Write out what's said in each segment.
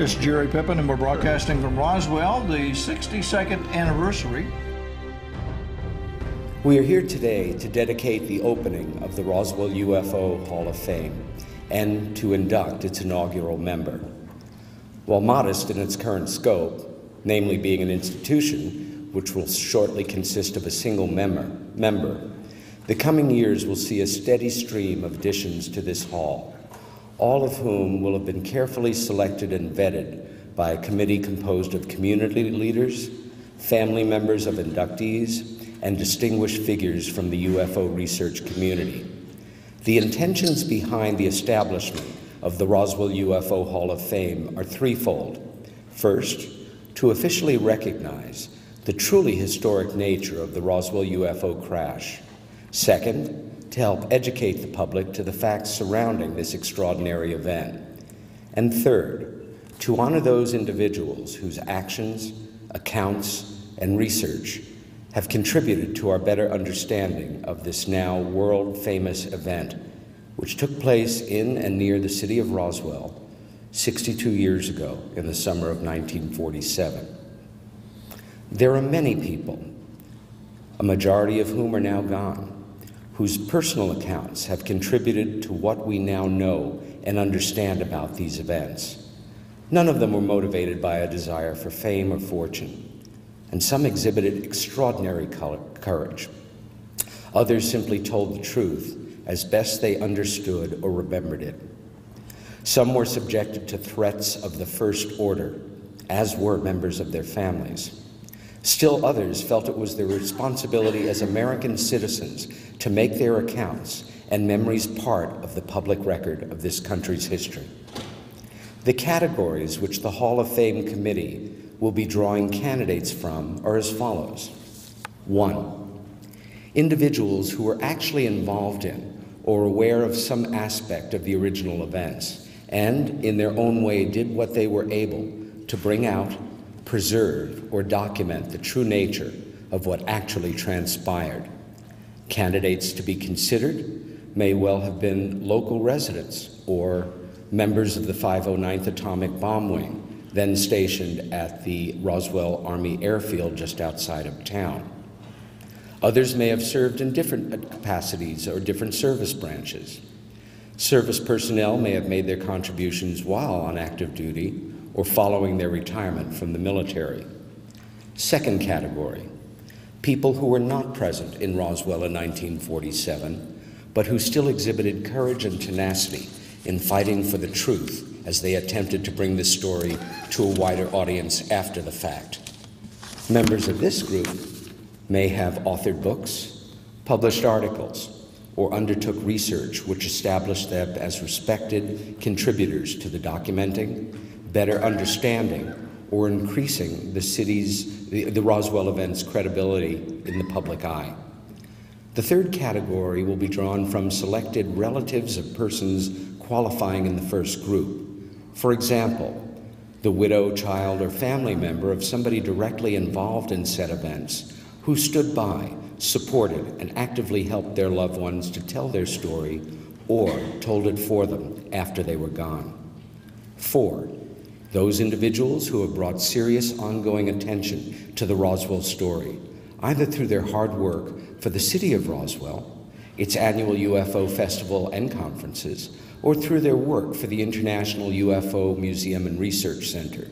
This is Jerry Pippin, and we're broadcasting from Roswell, the 62nd anniversary. We are here today to dedicate the opening of the Roswell UFO Hall of Fame and to induct its inaugural member. While modest in its current scope, namely being an institution which will shortly consist of a single member, the coming years will see a steady stream of additions to this hall, all of whom will have been carefully selected and vetted by a committee composed of community leaders, family members of inductees, and distinguished figures from the UFO research community. The intentions behind the establishment of the Roswell UFO Hall of Fame are threefold. First, to officially recognize the truly historic nature of the Roswell UFO crash. Second, to help educate the public to the facts surrounding this extraordinary event. And third, to honor those individuals whose actions, accounts, and research have contributed to our better understanding of this now world-famous event, which took place in and near the city of Roswell 62 years ago in the summer of 1947. There are many people, a majority of whom are now gone, whose personal accounts have contributed to what we now know and understand about these events. None of them were motivated by a desire for fame or fortune, and some exhibited extraordinary courage. Others simply told the truth as best they understood or remembered it. Some were subjected to threats of the first order, as were members of their families. Still others felt it was their responsibility as American citizens to make their accounts and memories part of the public record of this country's history. The categories which the Hall of Fame committee will be drawing candidates from are as follows. 1, individuals who were actually involved in or aware of some aspect of the original events and in their own way did what they were able to bring out, preserve, or document the true nature of what actually transpired. Candidates to be considered may well have been local residents or members of the 509th Atomic Bomb Wing, then stationed at the Roswell Army Airfield just outside of town. Others may have served in different capacities or different service branches. Service personnel may have made their contributions while on active duty or following their retirement from the military. Second category, people who were not present in Roswell in 1947, but who still exhibited courage and tenacity in fighting for the truth as they attempted to bring this story to a wider audience after the fact. Members of this group may have authored books, published articles, or undertook research which established them as respected contributors to the documenting, better understanding, or increasing the Roswell event's credibility in the public eye. The third category will be drawn from selected relatives of persons qualifying in the first group. For example, the widow, child, or family member of somebody directly involved in said events who stood by, supported, and actively helped their loved ones to tell their story or told it for them after they were gone. 4, those individuals who have brought serious ongoing attention to the Roswell story, either through their hard work for the city of Roswell, its annual UFO festival and conferences, or through their work for the International UFO Museum and Research Center.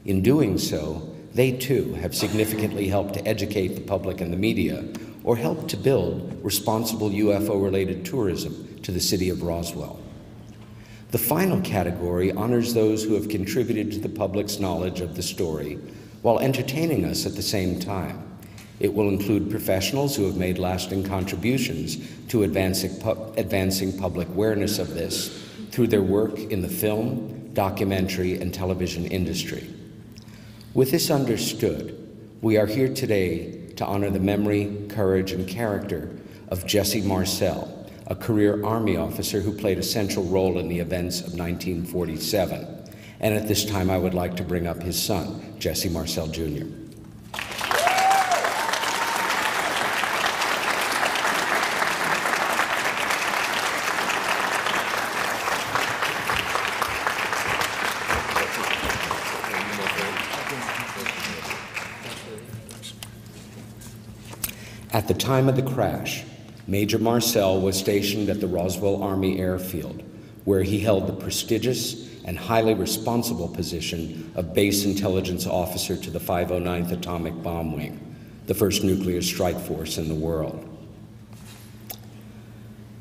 In doing so, they too have significantly helped to educate the public and the media, or helped to build responsible UFO-related tourism to the city of Roswell. The final category honors those who have contributed to the public's knowledge of the story while entertaining us at the same time. It will include professionals who have made lasting contributions to advancing public awareness of this through their work in the film, documentary, and television industry. With this understood, we are here today to honor the memory, courage, and character of Jesse Marcel, a career Army officer who played a central role in the events of 1947. And at this time, I would like to bring up his son, Jesse Marcel Jr. At the time of the crash, Major Marcel was stationed at the Roswell Army Airfield, where he held the prestigious and highly responsible position of Base Intelligence Officer to the 509th Atomic Bomb Wing, the first nuclear strike force in the world.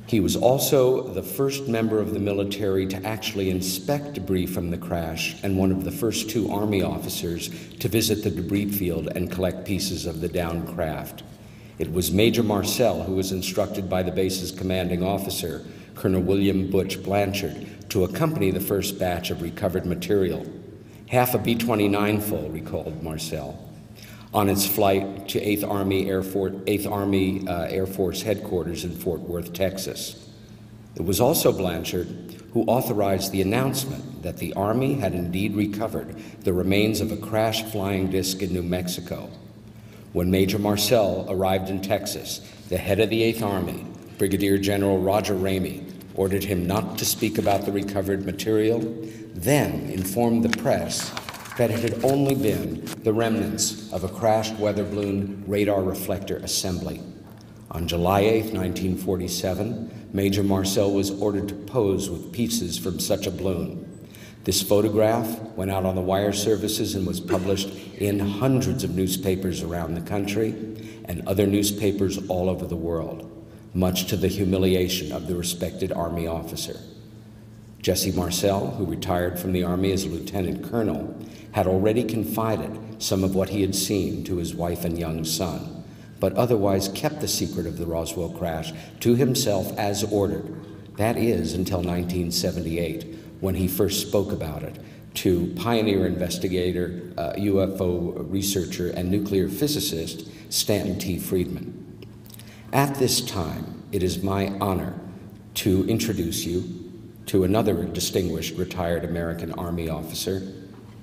He was also the first member of the military to actually inspect debris from the crash and one of the first 2 Army officers to visit the debris field and collect pieces of the downed craft. It was Major Marcel who was instructed by the base's commanding officer, Colonel William Butch Blanchard, to accompany the first batch of recovered material, half a B-29 full, recalled Marcel, on its flight to 8th Army Air Force headquarters in Fort Worth, Texas. It was also Blanchard who authorized the announcement that the Army had indeed recovered the remains of a crashed flying disc in New Mexico. When Major Marcel arrived in Texas, the head of the 8th Army, Brigadier General Roger Ramey, ordered him not to speak about the recovered material, then informed the press that it had only been the remnants of a crashed weather balloon radar reflector assembly. On July 8, 1947, Major Marcel was ordered to pose with pieces from such a balloon. This photograph went out on the wire services and was published in hundreds of newspapers around the country and other newspapers all over the world, much to the humiliation of the respected Army officer. Jesse Marcel, who retired from the Army as a lieutenant colonel, had already confided some of what he had seen to his wife and young son, but otherwise kept the secret of the Roswell crash to himself as ordered. That is, until 1978, when he first spoke about it to pioneer investigator, UFO researcher, and nuclear physicist Stanton T. Friedman. At this time, it is my honor to introduce you to another distinguished retired American Army officer,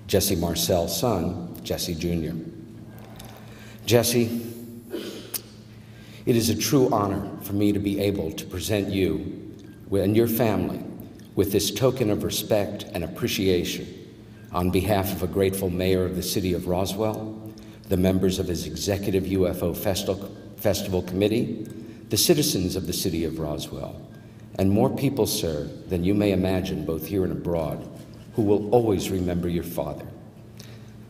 Jesse Marcel's son, Jesse Jr. Jesse, it is a true honor for me to be able to present you and your family with this token of respect and appreciation on behalf of a grateful mayor of the city of Roswell, the members of his executive UFO Festival Committee, the citizens of the city of Roswell, and more people, sir, than you may imagine, both here and abroad, who will always remember your father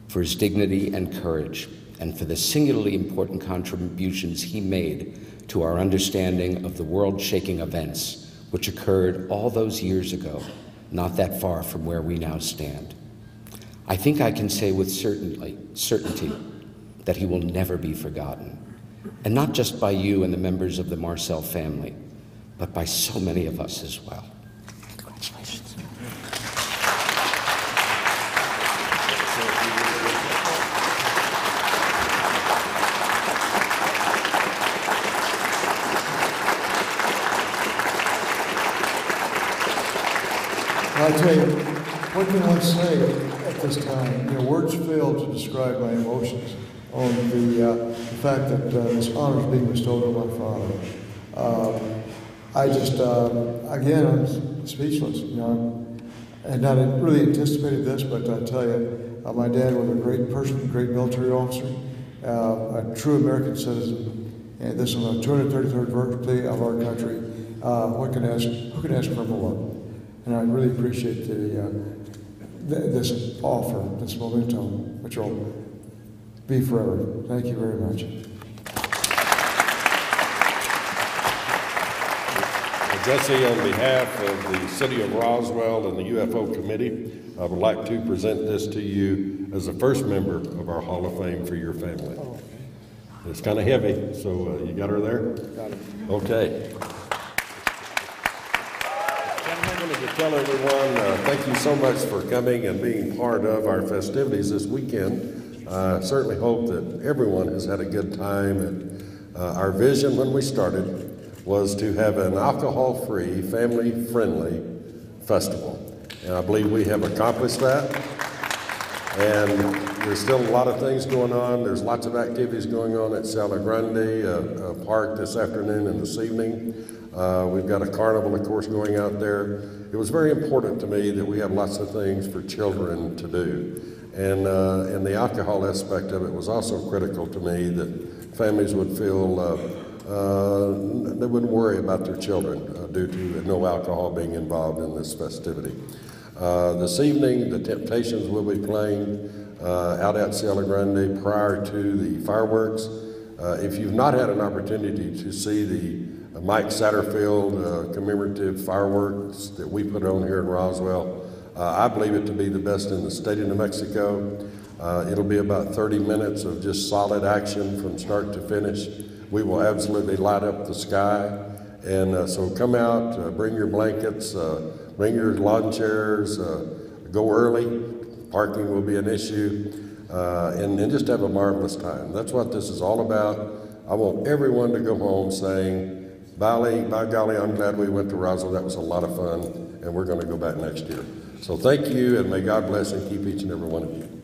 for his dignity and courage, and for the singularly important contributions he made to our understanding of the world-shaking events which occurred all those years ago, not that far from where we now stand. I think I can say with certainty that he will never be forgotten, and not just by you and the members of the Marcel family, but by so many of us as well. Congratulations. I'll tell you, what can one say at this time? You know, words fail to describe my emotions on the fact that this honor is being bestowed on my father. I just, again, I'm speechless. You know, and not really anticipated this, but I tell you, my dad was a great person, a great military officer, a true American citizen, and this is the 233rd birthday of our country. Who can ask for more? And I really appreciate this offer, this momentum, which will be forever. Thank you very much. Jesse, on behalf of the City of Roswell and the UFO Committee, I would like to present this to you as the first member of our Hall of Fame for your family. Oh, okay. It's kind of heavy, so you got her there? Got it. Okay. I wanted to tell everyone, thank you so much for coming and being part of our festivities this weekend. I certainly hope that everyone has had a good time. And our vision when we started was to have an alcohol-free, family-friendly festival. And I believe we have accomplished that. And there's still a lot of things going on. There's lots of activities going on at Sala Grande Park this afternoon and this evening. We've got a carnival, of course, going out there. It was very important to me that we have lots of things for children to do. And the alcohol aspect of it was also critical to me, that families would feel they wouldn't worry about their children due to no alcohol being involved in this festivity. This evening, the Temptations will be playing out at Cielo Grande prior to the fireworks. If you've not had an opportunity to see the Mike Satterfield commemorative fireworks that we put on here in Roswell, I believe it to be the best in the state of New Mexico. It'll be about 30 minutes of just solid action from start to finish. We will absolutely light up the sky. And so come out, bring your blankets, bring your lawn chairs, go early. Parking will be an issue, and just have a marvelous time. That's what this is all about. I want everyone to go home saying, by golly, I'm glad we went to Roswell. That was a lot of fun, and we're going to go back next year. So thank you, and may God bless and keep each and every one of you.